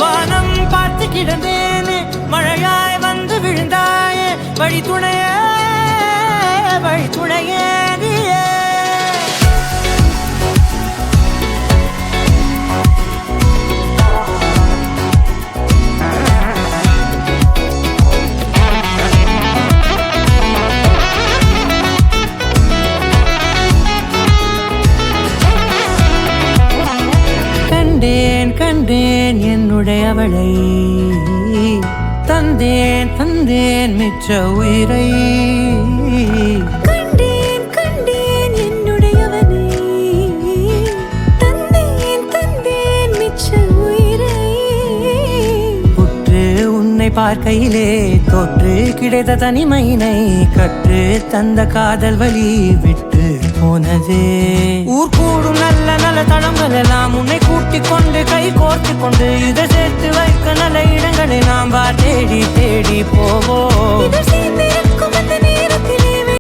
வானம் பார்த்து கிடந்தேன் மழையாய் வந்து விழுந்தாயே வழி துணையே நீயே கண்டேன் என்னுடையவளை தந்தேன் மிச்ச உயிரை கண்டேன் என்னுடையவனை தந்தேன் மிச்ச உயிரை உற்று உன்னை பார்க்கையிலே தொற்று கிடைத்த தனிமையினை கற்று தந்த காதல் வழி விட்டு போனதே ஊர் கூடும் நல்ல நல்ல தளங்கள் எல்லாம் உன்னை கூட்டிக் கொண்டு கை கோர்த்து கொண்டு இதை சேர்த்து வைக்க நல்ல இடங்களை நாம் தேடி போவோம்.